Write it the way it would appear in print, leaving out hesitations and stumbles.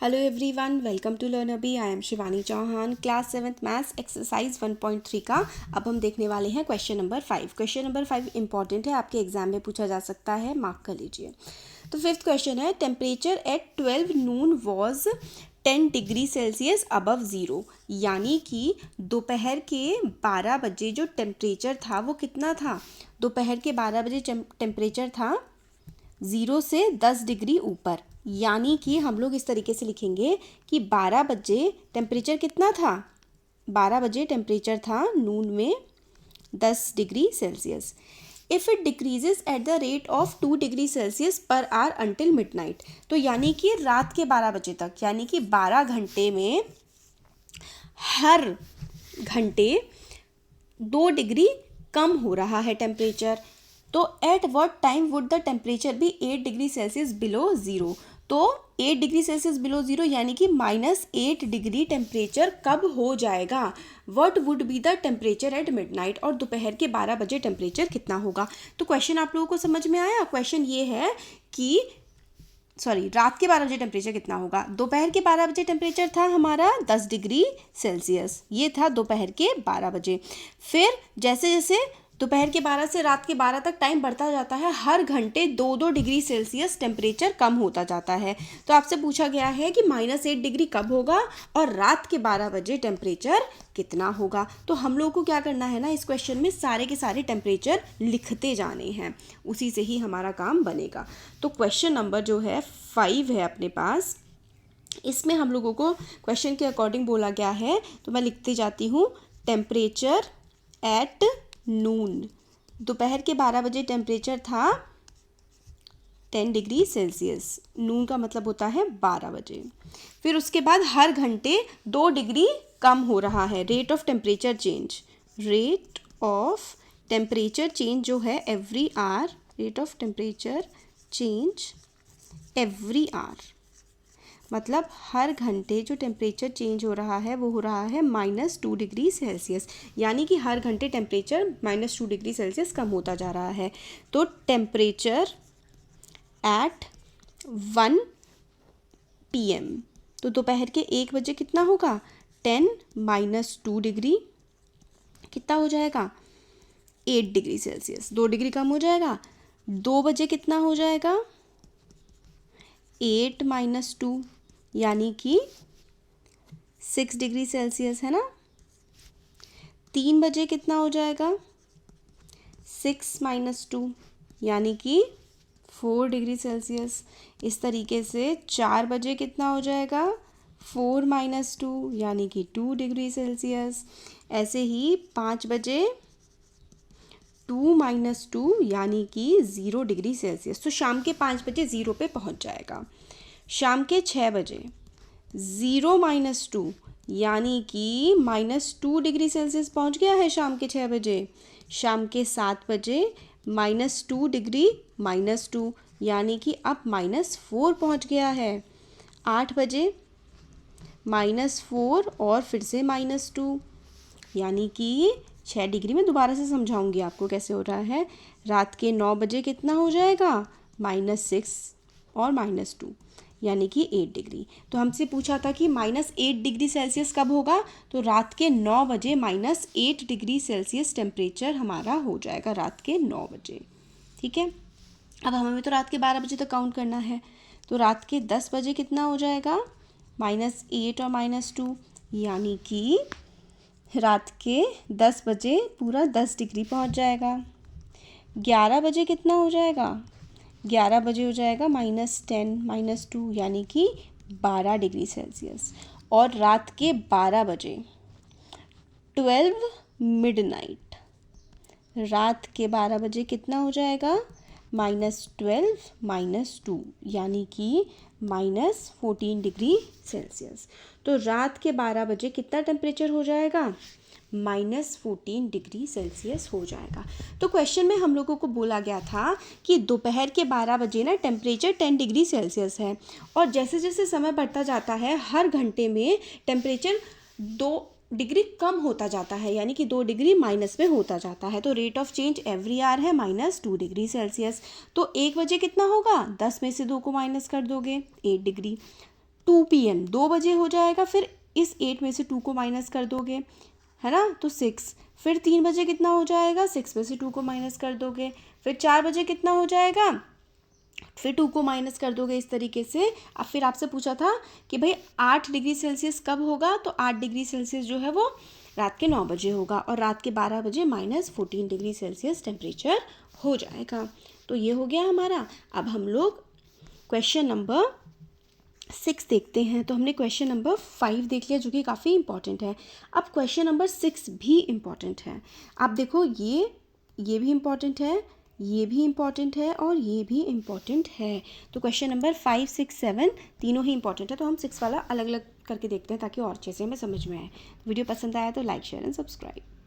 Hello everyone, welcome to learn Abhi. I am Shivani Chauhan, class 7th maths exercise 1.3 का अब हम देखने वाले हैं question number 5। Question number 5 important है, आपके एग्जाम में पूछा जा सकता है, मार्क कर लीजिए। तो फिफ्थ क्वेश्चन है, temperature at 12 Noon was 10 degree Celsius above zero. यानी कि दोपहर के 12 बजे जो टेम्परेचर था वो कितना था? दोपहर के 12 बजे टेम्परेचर था 0 से 10 डिग्री ऊपर। यानी कि हम लोग इस तरीके से लिखेंगे कि 12 बजे टेम्परेचर कितना था? 12 बजे टेम्परेचर था नून में 10 degree Celsius. If it decreases at the rate of 2 degree Celsius per hour until midnight. तो यानी कि रात के 12 बजे तक, यानी कि 12 घंटे में हर घंटे 2 डिग्री कम हो रहा है टेम्परेचर। तो at what time would the temperature be 8 degree Celsius below zero. तो 8 डिग्री सेल्सियस बिलो ज़ीरो यानी कि -8 डिग्री टेम्परेचर कब हो जाएगा? What would be the temperature at midnight. और दोपहर के 12 बजे टेम्परेचर कितना होगा? तो क्वेश्चन आप लोगों को समझ में आया? क्वेश्चन ये है कि रात के 12 बजे टेम्परेचर कितना होगा। दोपहर के 12 बजे टेम्परेचर था हमारा 10 डिग्री सेल्सियस, ये था दोपहर के 12 बजे। फिर जैसे जैसे दोपहर के 12 से रात के 12 तक टाइम बढ़ता जाता है, हर घंटे 2-2 डिग्री सेल्सियस टेम्परेचर कम होता जाता है। तो आपसे पूछा गया है कि -8 डिग्री कब होगा और रात के 12 बजे टेम्परेचर कितना होगा। तो हम लोग को क्या करना है ना, इस क्वेश्चन में सारे के सारे टेम्परेचर लिखते जाने हैं, उसी से ही हमारा काम बनेगा। तो क्वेश्चन नंबर जो है 5 है अपने पास, इसमें हम लोगों को क्वेश्चन के अकॉर्डिंग बोला गया है। तो मैं लिखती जाती हूँ, टेम्परेचर एट नून। दोपहर के 12 बजे टेम्परेचर था 10 डिग्री सेल्सियस। नून का मतलब होता है 12 बजे। फिर उसके बाद हर घंटे 2 डिग्री कम हो रहा है। Rate of temperature change, rate of temperature change जो है every hour, rate of temperature change every hour, मतलब हर घंटे जो टेम्परेचर चेंज हो रहा है वो हो रहा है -2 डिग्री सेल्सियस। यानी कि हर घंटे टेम्परेचर -2 डिग्री सेल्सियस कम होता जा रहा है। तो टेम्परेचर एट 1 PM, तो दोपहर के 1 बजे कितना होगा? 10 - 2 डिग्री कितना हो जाएगा? 8 डिग्री सेल्सियस, 2 डिग्री कम हो जाएगा। 2 बजे कितना हो जाएगा? 8 - 2 यानी कि 6 डिग्री सेल्सियस, है ना। 3 बजे कितना हो जाएगा? 6 - 2 यानी कि 4 डिग्री सेल्सियस। इस तरीके से 4 बजे कितना हो जाएगा? 4 - 2 यानी कि 2 डिग्री सेल्सियस। ऐसे ही 5 बजे 2 - 2 यानी कि 0 डिग्री सेल्सियस। तो शाम के 5 बजे 0 पे पहुंच जाएगा। शाम के 6 बजे 0 - 2 यानी कि -2 डिग्री सेल्सियस पहुंच गया है शाम के 6 बजे। शाम के 7 बजे -2 डिग्री -2 यानी कि अब -4 पहुंच गया है। 8 बजे -4 और फिर से -2 यानी कि 6 डिग्री। में दोबारा से समझाऊंगी आपको कैसे हो रहा है। रात के 9 बजे कितना हो जाएगा? -6 और -2 यानी कि 8 डिग्री। तो हमसे पूछा था कि -8 डिग्री सेल्सियस कब होगा? तो रात के 9 बजे -8 डिग्री सेल्सियस टेम्परेचर हमारा हो जाएगा, रात के 9 बजे। ठीक है, अब हमें तो रात के 12 बजे तक काउंट करना है। तो रात के 10 बजे कितना हो जाएगा? -8 और -2 यानी कि रात के 10 बजे पूरा 10 डिग्री पहुंच जाएगा। 11 बजे कितना हो जाएगा? 11 बजे हो जाएगा -10 - 2 यानी कि 12 डिग्री सेल्सियस। और रात के 12 बजे 12 मिडनाइट, रात के 12 बजे कितना हो जाएगा? -12 - 2 यानी कि -14 डिग्री सेल्सियस। तो रात के 12 बजे कितना टेम्परेचर हो जाएगा? -14 डिग्री सेल्सियस हो जाएगा। तो क्वेश्चन में हम लोगों को बोला गया था कि दोपहर के 12 बजे ना टेम्परेचर 10 डिग्री सेल्सियस है, और जैसे जैसे समय बढ़ता जाता है हर घंटे में टेम्परेचर 2 डिग्री कम होता जाता है, यानी कि 2 डिग्री माइनस में होता जाता है। तो rate of change every hour है -2 डिग्री सेल्सियस। तो 1 बजे कितना होगा? 10 में से 2 को माइनस कर दोगे, 8 डिग्री। 2 PM 2 बजे हो जाएगा, फिर इस 8 में से 2 को माइनस कर दोगे, है ना, तो 6। फिर 3 बजे कितना हो जाएगा, 6 में से 2 को माइनस कर दोगे। फिर 4 बजे कितना हो जाएगा, फिर 2 को माइनस कर दोगे इस तरीके से। अब फिर आपसे पूछा था कि भाई 8 डिग्री सेल्सियस कब होगा, तो 8 डिग्री सेल्सियस जो है वो रात के 9 बजे होगा, और रात के 12 बजे -14 डिग्री सेल्सियस टेम्परेचर हो जाएगा। तो ये हो गया हमारा। अब हम लोग क्वेश्चन नंबर 6 देखते हैं। तो हमने क्वेश्चन नंबर 5 देख लिया, जो कि काफ़ी इंपॉर्टेंट है। अब क्वेश्चन नंबर 6 भी इम्पॉर्टेंट है। आप देखो, ये भी इम्पॉर्टेंट है, ये भी इम्पॉर्टेंट है, और ये भी इम्पॉर्टेंट है। तो क्वेश्चन नंबर 5, 6, 7 तीनों ही इम्पॉर्टेंट है। तो हम 6 वाला अलग अलग करके देखते हैं, ताकि और अच्छे से हमें समझ में आए। वीडियो पसंद आया तो लाइक, शेयर एंड सब्सक्राइब।